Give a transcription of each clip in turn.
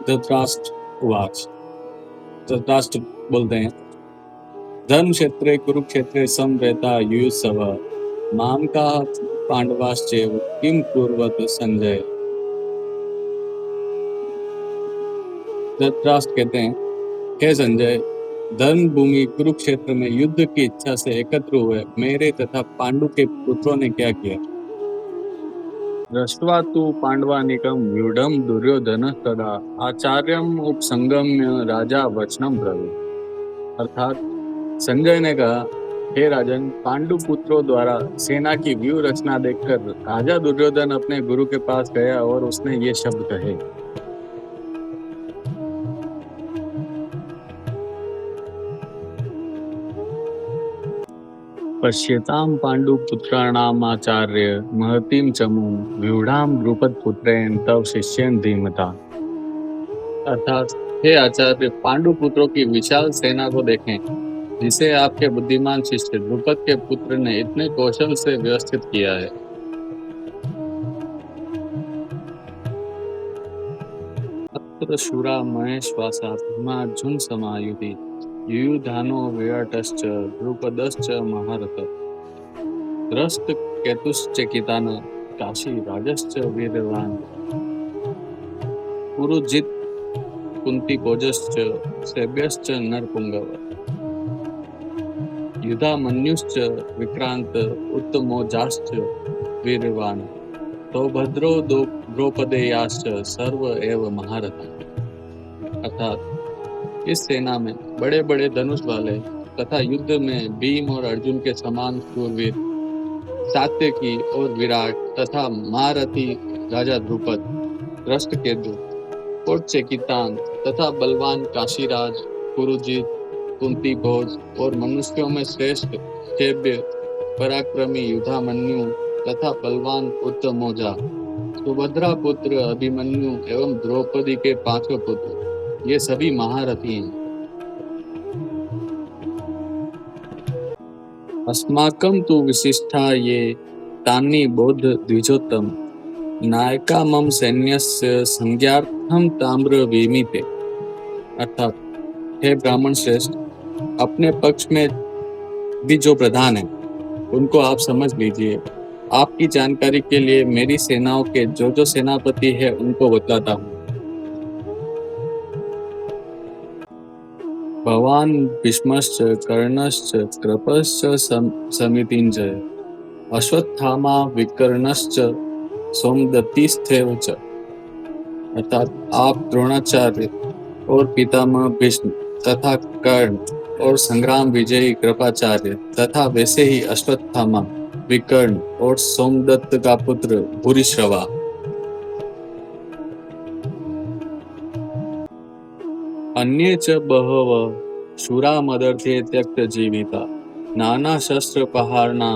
धृतराष्ट्र उवाच। धृतराष्ट्र बोलते हैं, धर्म क्षेत्रे कुरुक्षेत्रे समवेता युयुत्सव माम का पांडवाश्चैव किम कुर्वत संजय। धृतराष्ट्र कहते हैं, हे संजय, धर्म भूमि कुरुक्षेत्र में युद्ध की इच्छा से एकत्र हुए मेरे तथा पांडु के पुत्रों ने क्या किया। दृष्ट्वा तु पांडवानिकं व्यूढ़ं दुर्योधन तदा आचार्यम उपसंगम्य राजा वचनम ब्रवीत। अर्थात संजय ने कहा, हे राजन, पांडु पुत्रों द्वारा सेना की व्यूह रचना देखकर राजा दुर्योधन अपने गुरु के पास गया और उसने ये शब्द कहे। पश्यताम पांडु पुत्राणाम आचार्य महतीम चमूम व्यूढ़ाम द्रुपद पुत्रेण तव शिष्येन धीमता। अर्थात हे आचार्य, पांडु पुत्रों की विशाल सेना को देखें जिसे आपके बुद्धिमान शिष्य द्रुपद के पुत्र ने इतने कौशल से व्यवस्थित किया है। अत्र शूरा महेश्वासा भीमार्जुन समायुधि युयुधानो विराटश्च द्रुपदश्च महारथ द्रष्ट केतुश्चकितान काशी राजश्च वीरवान पुरुजित कुंती भोजश्च सेव्यश्च नरपुंगव युधामन्युश्च विक्रांत उत्तमोजाश्च वीरवान सौभद्रो द्रौपदेयाश्च सर्व एव महारथ। अर्थात इस सेना में बड़े बड़े धनुष वाले तथा युद्ध में भीम और अर्जुन के समान शूरवीर सात्यकी और विराट तथा महारथी राजा द्रुपद, दृष्टकेतु और चेकितान तथा बलवान काशीराज, पुरुजित, कुंती भोज और मनुष्यों में श्रेष्ठ सेव्य पराक्रमी युधामन्यु तथा बलवान उत्तमोजा, सुभद्रा पुत्र अभिमन्यु एवं द्रौपदी के पांचों पुत्र, ये सभी महारथी हैं। अस्माकं तु विशिष्टा ये तानि बोध द्विजोत्तम नायका मम सैन्यस्य संज्ञार्थम ताम्र विमीते। अर्थात हे ब्राह्मण श्रेष्ठ, अपने पक्ष में भी जो प्रधान है उनको आप समझ लीजिए। आपकी जानकारी के लिए मेरी सेनाओं के जो जो सेनापति है उनको बतलाता हूँ। भवान भीष्मश्च कर्णश्च कृपश्च समितिञ्जय अश्वत्थामा विकर्णश्च सोमदत्तिस्थैव च। अर्थात आप द्रोणाचार्य और पितामह भीष्म तथा कर्ण और संग्राम विजयी कृपाचार्य तथा वैसे ही अश्वत्थामा, विकर्ण और सोमदत्त का पुत्र भूरिश्रवा। अन्ये च बहवः शूरा मदर्थे त्यक्त जीविता नाना शस्त्र पहारना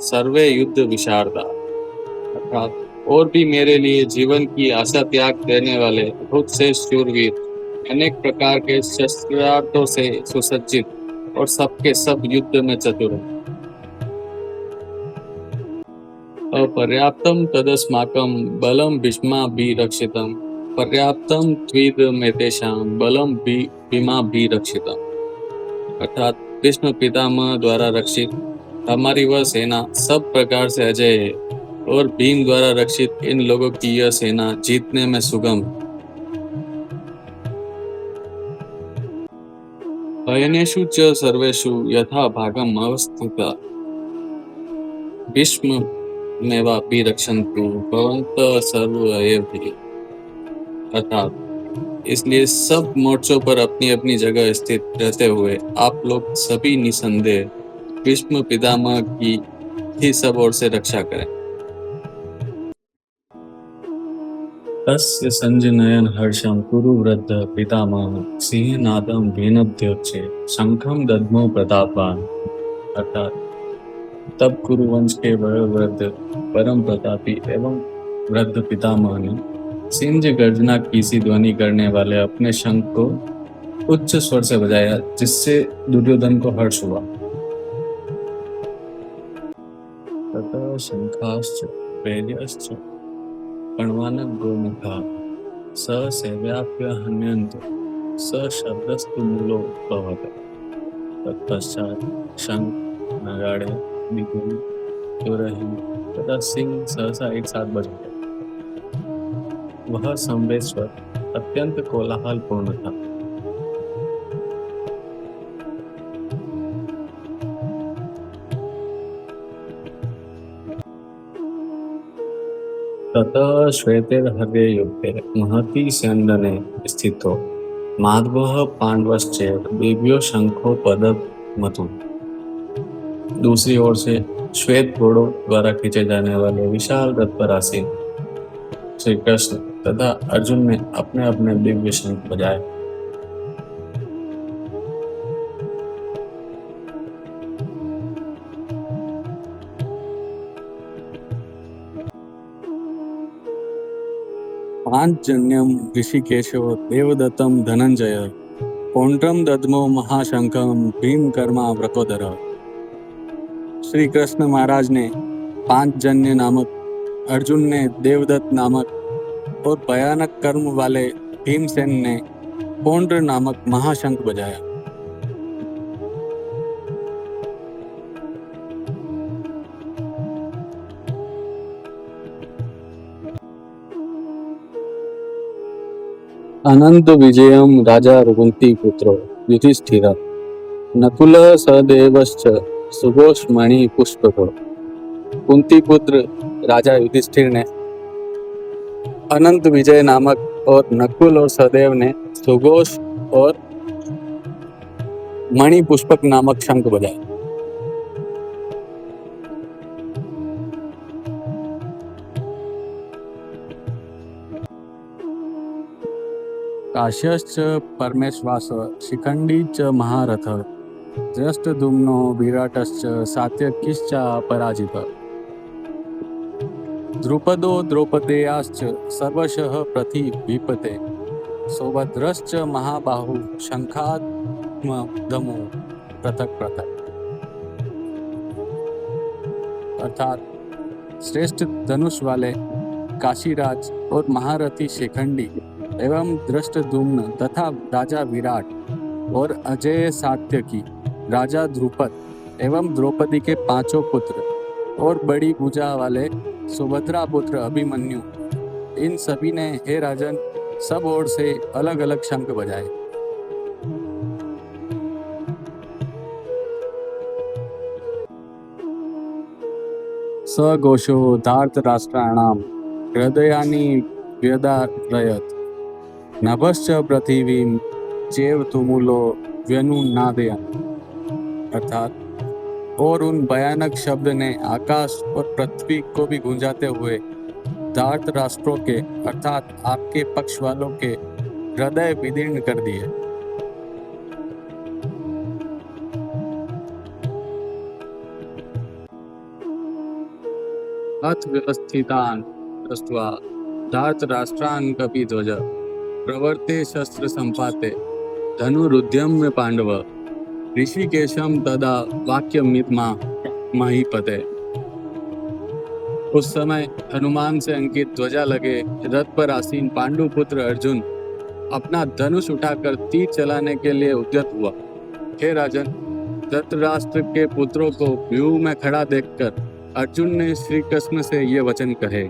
सर्वे युद्ध विशारदा। अर्थात और भी मेरे लिए जीवन की आशा त्याग देने वाले बहुत से शूरवीर अनेक प्रकार के शस्त्रास्त्रों से सुसज्जित और सबके सब युद्ध में चतुर हैं। अपर्याप्तं तदस्माकं बलं भीष्माभिरक्षितं पर्याप्तं त्विदमेतेषां बलं भीमाभिरक्षितम्। अर्थात भीष्म पितामह द्वारा रक्षित हमारी वह सेना सब प्रकार से अजय है और भीम द्वारा रक्षित इन लोगों की यह सेना जीतने में सुगम। अयनेषु च सर्वेषु यथा भागम अवस्थिता भीष्म मेवापि रक्षन्तु भवन्तः सर्व एव हि। अर्थात इसलिए सब मोर्चों पर अपनी अपनी जगह स्थित रहते हुए आप लोग सभी निसंदेह भीष्म पितामह की ही सब ओर से रक्षा करें। तस्य संजनयन हर्षं कुरु वृद्ध पितामह सिंहनादं भेनभ्योच्चे शंखं दद्मो प्रतापवान। अर्थात तब कुरुवंश के वृद्ध परम प्रतापी एवं वृद्ध पितामह ने सिंह गर्जना की सी ध्वनि करने वाले अपने शंख को उच्च स्वर से बजाया, जिससे दुर्योधन को हर्ष हुआ। ततः शंखाश्च पेर्यश्च कण्वानक गोमुखा स सेव्याप्य हन्यन्तो स शब्दस्तु मूलो भवते। तत्पश्चात शंख, नगाड़े, बिगुल, तुरही तथा सिंह सहसा एक साथ बज उठे। वह संवेश्वर अत्यंत कोलाहलपूर्ण था। ततः श्वेतेर्हर्ये युद्धे महती स्यन्दने स्थितो माधवः पांडवश्चेत् दिव्यो शंखो पदमतु। दूसरी ओर से श्वेत घोड़ों द्वारा खींचे जाने वाले विशाल रथ पर आसीन श्री कृष्ण तथा अर्जुन ने अपने अपने दिव्य शंख बजाए। पांचजन्यम ऋषिकेशो देवदत्तम धनंजय पौंड्रम दद्मो महाशंखम भीम कर्मा वृकोदर। श्री कृष्ण महाराज ने पांचजन्य नामक, अर्जुन ने देवदत्त नामक और भयानक कर्म वाले भीमसेन ने पौंड्र नामक महाशंख बजाया। अनंत विजयम राजा कुंती पुत्रो युधिष्ठिर नकुल सहदेवश्च सुघोषमणि पुष्पको। कुंती पुत्र राजा युधिष्ठिर ने अनंत विजय नामक और नकुल और सहदेव ने सुघोष और मणि पुष्पक नामक शंख बजाए। काश्यश्च परमेश्वास शिखंडी च महारथ दृष्टद्युम्नो विराटश्च सात्यकिश्च पराजित। द्रुपदो द्रौपदेयाश्च सर्वशः प्रतिविपते सौभद्रश्च महाबाहु शंखात्मधमो पृथक पृथक। अर्थात श्रेष्ठ धनुष वाले काशीराज और महारथी शिखंडी एवं दृष्टद्युम्न तथा राजा विराट और अजय सात्यकी, राजा द्रुपद एवं द्रौपदी के पांचों पुत्र और बड़ी भुजा वाले सुभद्रा पुत्र अभिमन्यु, इन सभी ने हे राजन सब ओर से अलग अलग शंख बजाए। सघोषो धार्तराष्ट्राणाम हृदयानि व्यदारयत् नभश्च पृथिवीं चैव तुमुलो व्यनुनादयन्। अर्थात और उन भयानक शब्द ने आकाश और पृथ्वी को भी गूंजाते हुए धार्त राष्ट्रों के अर्थात आपके पक्ष वालों के हृदय विदीर्ण कर दिए। अथ व्यवस्थितान् दृष्ट्वा धार्तराष्ट्रान् कपिध्वज प्रवर्ते शस्त्र संपाते धनुरुद्यम्य पांडव ऋषिकेशम तदा वाक्यमित्मा महीपते। उस समय हनुमान से अंकित ध्वजा लगे रथ पर आसीन पांडुपुत्र अर्जुन अपना धनुष उठाकर तीर चलाने के लिए उद्यत हुआ। हे राजन, धृतराष्ट्र के पुत्रों को व्यूह में खड़ा देखकर अर्जुन ने श्री कृष्ण से ये वचन कहे।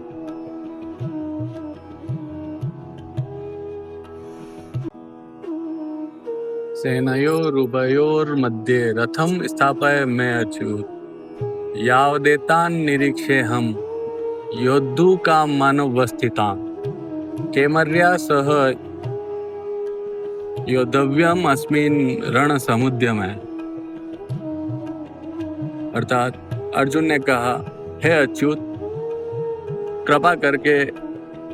सेनयोरुभयोर्मध्ये रथम स्थापय मैं अच्युत यावदेतान् निरीक्षेऽहं योद्धुकामानवस्थितान् केमर्या सह योद्धव्यम अस्मिन् रणसमुद्यमे। अर्थात अर्जुन ने कहा, हे अच्युत, कृपा करके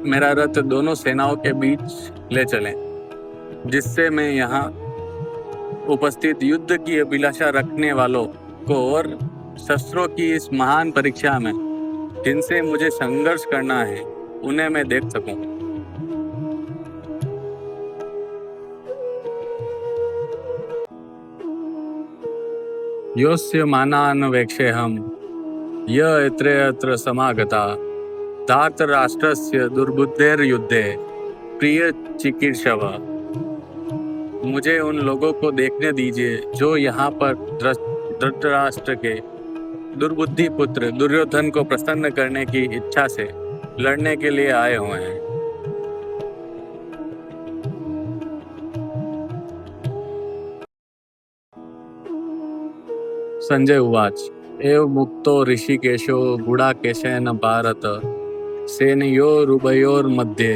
मेरा रथ दोनों सेनाओं के बीच ले चलें, जिससे मैं यहाँ उपस्थित युद्ध की अभिलाषा रखने वालों को और शस्त्रों की इस महान परीक्षा में जिनसे मुझे संघर्ष करना है उन्हें मैं देख सकूं। योस्य मानान्वेक्षेऽहं य यत्र समागता धार्तराष्ट्रस्य दुर्बुद्धेर्युद्धे प्रिय चिकित्सक, मुझे उन लोगों को देखने दीजिए जो यहाँ पर धृतराष्ट्र के दुर्बुद्धि पुत्र दुर्योधन को प्रसन्न करने की इच्छा से लड़ने के लिए आए हुए हैं। संजय उवाच एव मुक्तो ऋषिकेशो गुडाकेशेन भारत सेनयोरुभयोर्मध्ये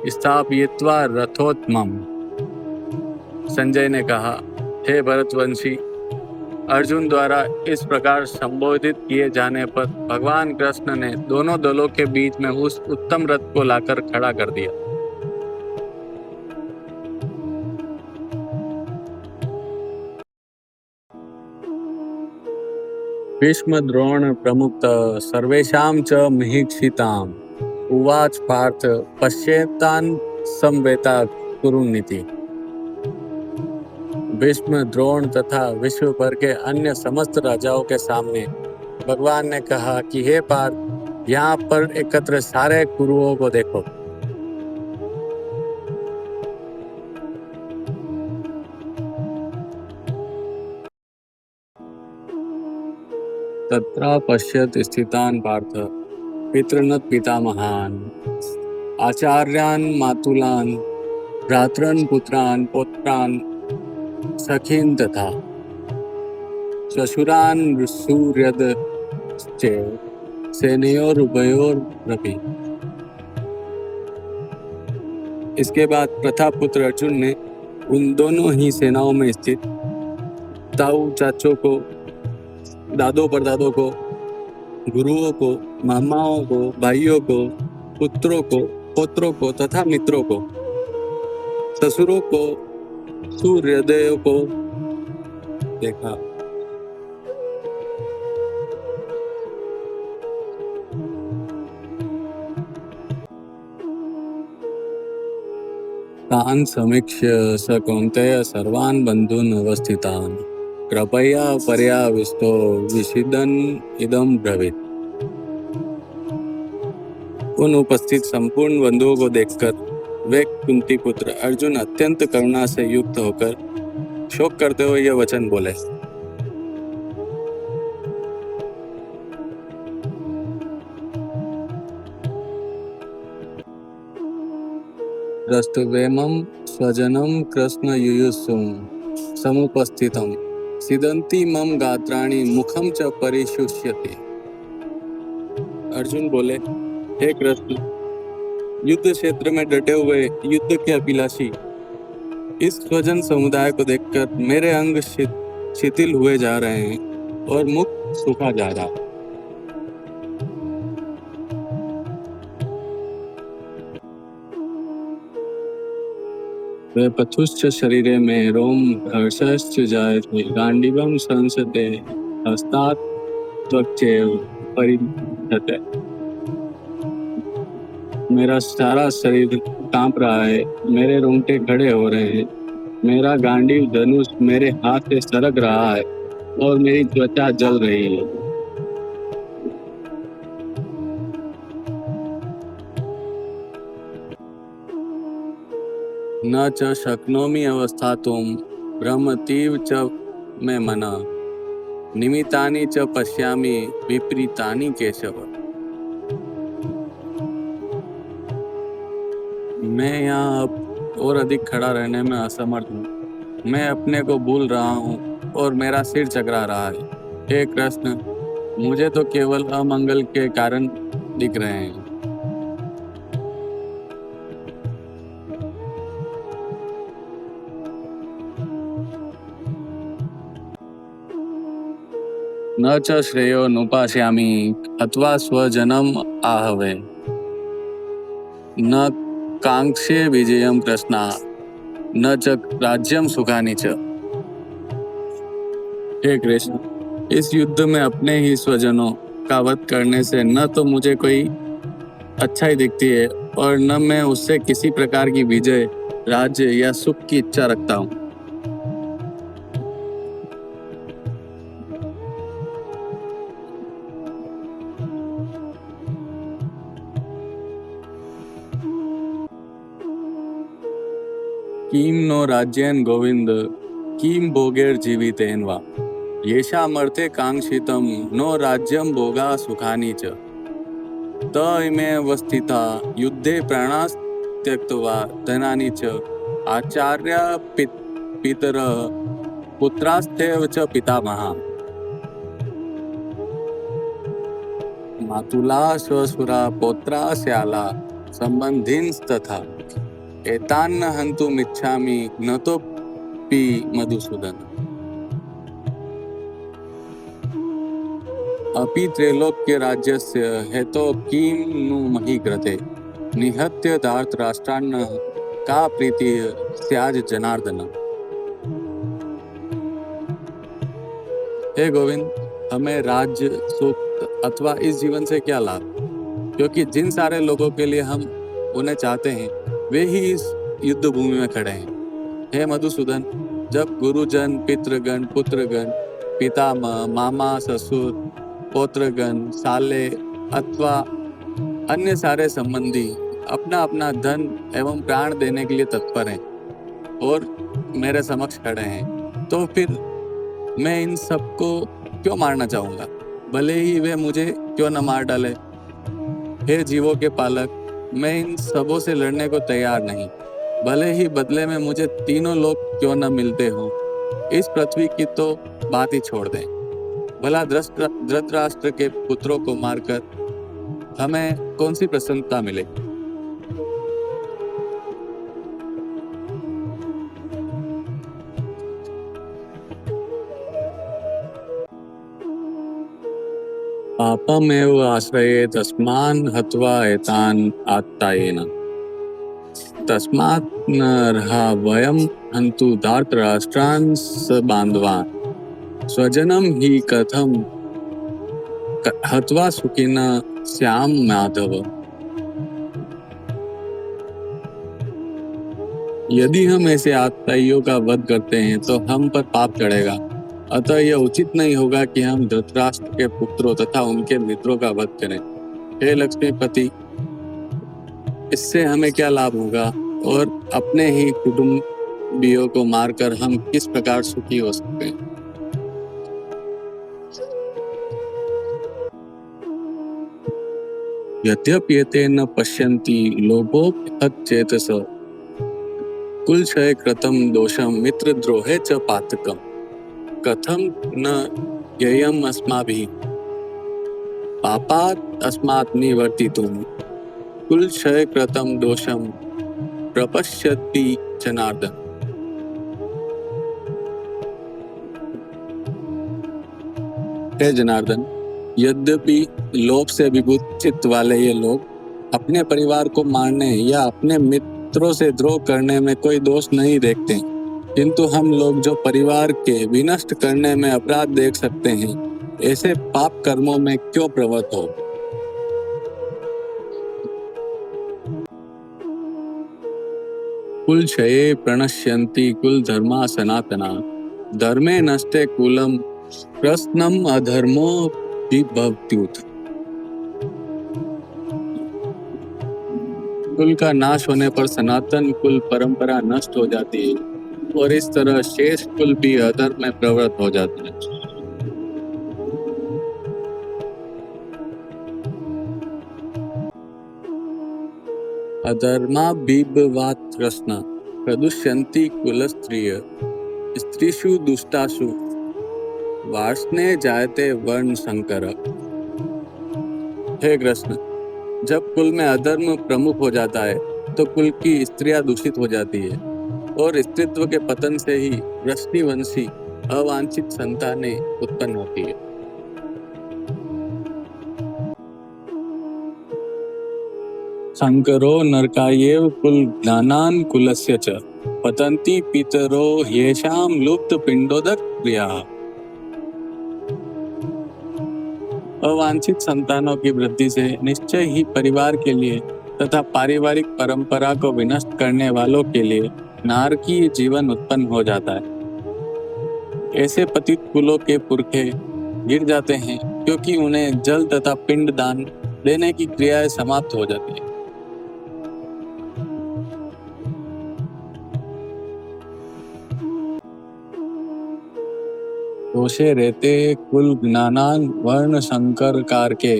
स्थापयित्वा रथोत्तमम्। संजय ने कहा, हे भरतवंशी, अर्जुन द्वारा इस प्रकार संबोधित किए जाने पर भगवान कृष्ण ने दोनों दलों के बीच में उस उत्तम रथ को लाकर खड़ा कर दिया। भीष्म द्रोण प्रमुख सर्वेषां च महीक्षिताम् उवाच पार्थ पश्येतान् समवेता कुरुनीति। भीष्म द्रोण तथा विश्व भर के अन्य समस्त राजाओं के सामने भगवान ने कहा कि हे पार्थ, यहाँ पर एकत्र सारे कुरुओं को देखो। तत्र पश्यत स्थितान् पार्थ पितॄन् पितामहान् आचार्यान् मातुलान् भ्रातॄन् पुत्रान् पौत्रान् सखीन् तथा श्वशुरान् सूर्यदश्च सेनयोरुभयोरपि। इसके बाद प्रतापपुत्र अर्जुन ने उन दोनों ही सेनाओं में स्थित ताऊ चाचों को, दादों परदादों को, गुरुओं को, मामाओं को, भाइयों को, पुत्रों को, पौत्रों को तथा मित्रों को, ससुरों को, सूर्योदयों को देखा। तान् समीक्ष्य स कौन्तेय सर्वान् बन्धून् अवस्थितान् कृपया पर्याविष्टो विषीदन् इदं ब्रवीत्। उन उपस्थित संपूर्ण बंधुओं को देखकर वे कुंती पुत्र अर्जुन अत्यंत करुणा से युक्त होकर शोक करते हुए यह वचन बोले। द्रष्टुवेमं स्वजनं कृष्ण युयुत्सुं समुपस्थितं सीदन्ति मम गात्राणि मुखम च परिशुष्यते। अर्जुन बोले, हे कृष्ण, युद्ध क्षेत्र में डटे हुए युद्ध के अभिलाषी इस स्वजन समुदाय को देखकर मेरे अंग शिथिल हुए जा रहे हैं और मुख सूखा जा रहा। वे पथुश्च शरीरे में रोम हर्षश्च जायते गांडीवं संसते हस्तात् त्वक्चैव परिधत्ते। मेरा सारा शरीर कांप रहा है, मेरे रोंगटे खड़े हो रहे हैं, मेरा गांडीव धनुष मेरे हाथ से सरक रहा है और मेरी त्वचा जल रही है। न च शक्नोमि अवस्थातुं भ्रमतीव च मे मनः निमितानि च पश्यामि विपरीतानि केशव। मैं यहाँ अब और अधिक खड़ा रहने में असमर्थ हूँ। मैं अपने को भूल रहा हूँ और मेरा सिर चकरा रहा है। हे कृष्ण, मुझे तो केवल अमंगल के कारण दिख रहे हैं। न च श्रेयो नुपास्यामि अथवा स्वजनम आहवे न कांक्षे विजयम कृष्णा न च राज्यम सुखानि च। हे कृष्ण, इस युद्ध में अपने ही स्वजनों का वध करने से न तो मुझे कोई अच्छाई दिखती है और न मैं उससे किसी प्रकार की विजय, राज्य या सुख की इच्छा रखता हूँ। किं नो राज्येन गोविंद किं भोगैर जीवितेन वा येषामर्थे कांक्षितं नो राज्यं भोगा सुखानि च त इमेव स्थिता युद्धे प्राणास्त्यक्त्वा धनानि च आचार्य पितरः पुत्रास्तेव च पितामहा मातुला श्वशुरा पौत्रा श्याला संबंधिनस्तथा एतान्न हन्तुमिच्छामि न तोऽपि मधुसूदन अपि त्रैलोक्य राज्यस्य हेतो किं नु मही कृते निहत्य धार्तराष्ट्रान्न का प्रीतिः स्याज जनार्दन। हे गोविंद, हमें राज्य सुख अथवा इस जीवन से क्या लाभ, क्योंकि जिन सारे लोगों के लिए हम उन्हें चाहते हैं वे ही इस युद्ध भूमि में खड़े हैं। हे मधुसूदन, जब गुरुजन, पितृगण, पुत्रगण, पितामह, मामा, ससुर, पौत्रगण, साले अथवा अन्य सारे संबंधी अपना अपना धन एवं प्राण देने के लिए तत्पर हैं और मेरे समक्ष खड़े हैं, तो फिर मैं इन सबको क्यों मारना चाहूँगा, भले ही वे मुझे क्यों न मार डाले। हे जीवों के पालक, मैं इन सबों से लड़ने को तैयार नहीं, भले ही बदले में मुझे तीनों लोग क्यों न मिलते हों। इस पृथ्वी की तो बात ही छोड़ दें, भला धृतराष्ट्र के पुत्रों को मारकर हमें कौन सी प्रसन्नता मिलेगी। पापमेव आश्रये तस्मान् हत्वा एतान् आत्तायेन तस्मात् नरः वयं हन्तु धार्तराष्ट्रान् सबान्धवान् स्वजनं हि कथं हत्वा सुखिनः स्याम माधव। यदि हम ऐसे आत्ताइयों का वध करते हैं तो हम पर पाप चढ़ेगा, अतः यह उचित नहीं होगा कि हम धृतराष्ट्र के पुत्रों तथा उनके मित्रों का वध करें। हे लक्ष्मीपति, इससे हमें क्या लाभ होगा और अपने ही कुटुंबियों को मारकर हम किस प्रकार सुखी हो सकते हैं। यद्यप्येते न पश्यन्ति लोभोपहतचेतस कुलक्षय कृतं दोषं मित्रद्रोहे च पातकम् कथं न ययम् अस्माभिः पापात् अस्मात् निवर्तितुं कुलक्षय कृतं दोषं प्रपश्यति जनार्दन। हे जनार्दन, यद्यपि लोभ से विभूत चित्त वाले ये लोग अपने परिवार को मारने या अपने मित्रों से द्रोह करने में कोई दोष नहीं देखते, किंतु हम लोग जो परिवार के विनष्ट करने में अपराध देख सकते हैं, ऐसे पाप कर्मों में क्यों प्रवृत्त हो। कुल क्षये प्रणश्यन्ति कुल धर्मा सनातना धर्मे नष्टे कुलम प्रश्नम अधर्मो विभवत्युत। कुल का नाश होने पर सनातन कुल परंपरा नष्ट हो जाती है और इस तरह शेष कुल भी अधर्म में प्रवृत्त हो जाते हैं। अधर्माभिभवात् प्रश्न प्रदुष्यन्ति कुलस्त्रिय स्त्रीषु दुष्टासु वार्ष्णे जायते वर्ण संकर। हे कृष्ण, जब कुल में अधर्म प्रमुख हो जाता है तो कुल की स्त्रियां दूषित हो जाती है और स्त्रीत्व के पतन से ही वृष्णिवंशी अवांछित संतानें उत्पन्न होती है। संकरो नरकायेव कुल ज्ञानान् कुलस्य च पतन्ति पितरो येषां लुप्त पिंडोदक प्रियाः। अवांछित संतानों की वृद्धि से निश्चय ही परिवार के लिए तथा पारिवारिक परंपरा को विनष्ट करने वालों के लिए नारकीय जीवन उत्पन्न हो जाता है। ऐसे पतित कुलों के पुरखे गिर जाते हैं क्योंकि उन्हें जल तथा पिंड दान देने की क्रियाएं समाप्त हो जाती है। कोशे रहते कुल ज्ञानान वर्ण शंकर कारके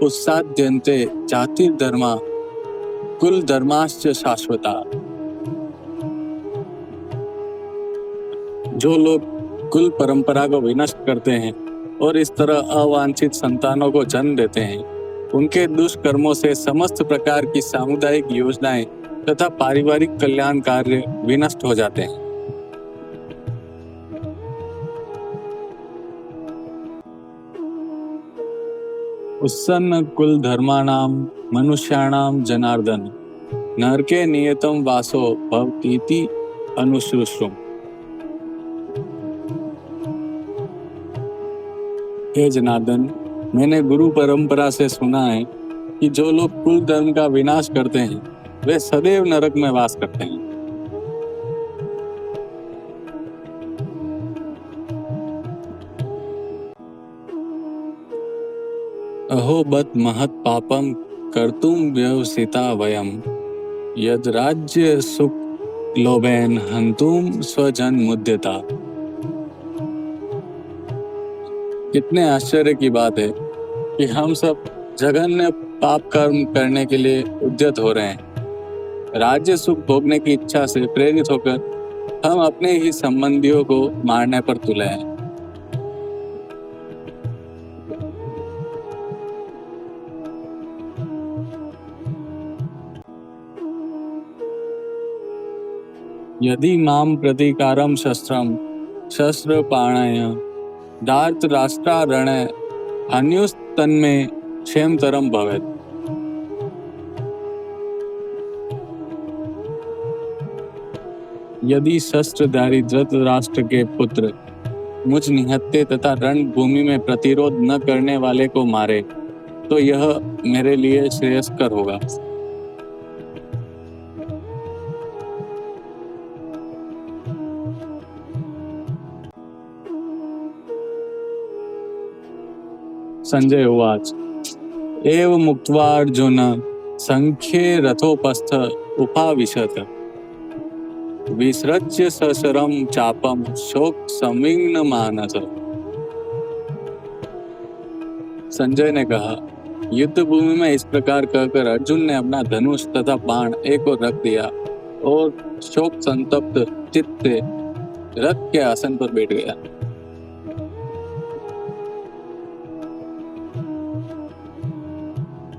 उत्साद्यन्ते जातिर्धर्मा कुल धर्माश्च शाश्वता। जो लोग कुल परंपरा को विनष्ट करते हैं और इस तरह अवांछित संतानों को जन्म देते हैं, उनके दुष्कर्मों से समस्त प्रकार की सामुदायिक योजनाएं तथा पारिवारिक कल्याण कार्य विनष्ट हो जाते हैं। उत्सन्न कुल धर्माणाम मनुष्याणाम जनार्दन नरके नियतम वासो भवतीति अनुश्रुष्टुम। हे जनार्दन, मैंने गुरु परंपरा से सुना है कि जो लोग कुल धर्म का विनाश करते हैं वे सदैव नरक में वास करते हैं। अहो बत महत् पापम कर्तुम व्यवसिता वयम यद राज्य सुख लोभेन हंतुम स्वजन मुद्यता। कितने आश्चर्य की बात है कि हम सब जघन्य पाप कर्म करने के लिए उद्यत हो रहे हैं। राज्य सुख भोगने की इच्छा से प्रेरित होकर हम अपने ही संबंधियों को मारने पर तुले हैं। यदि माम प्रतिकारम शस्त्रम शस्त्र पाणय दार्त राष्ट्रारण अन्युस्तन्मे क्षेमतरम भवेत्। यदि शस्त्रधारी धृतराष्ट्र के पुत्र मुझ निहत्ते तथा रणभूमि में प्रतिरोध न करने वाले को मारे तो यह मेरे लिए श्रेयस्कर होगा। संजय उवाच एव मुक्त्वा अर्जुन संख्ये रथोपस्थ उपाविशत विसृज्य सशरम चापम शोक संविघ्न मानस। संजय ने कहा, युद्ध भूमि में इस प्रकार कहकर अर्जुन ने अपना धनुष तथा बाण एक ओर रख दिया और शोक संतप्त चित्त से रथ के आसन पर बैठ गया।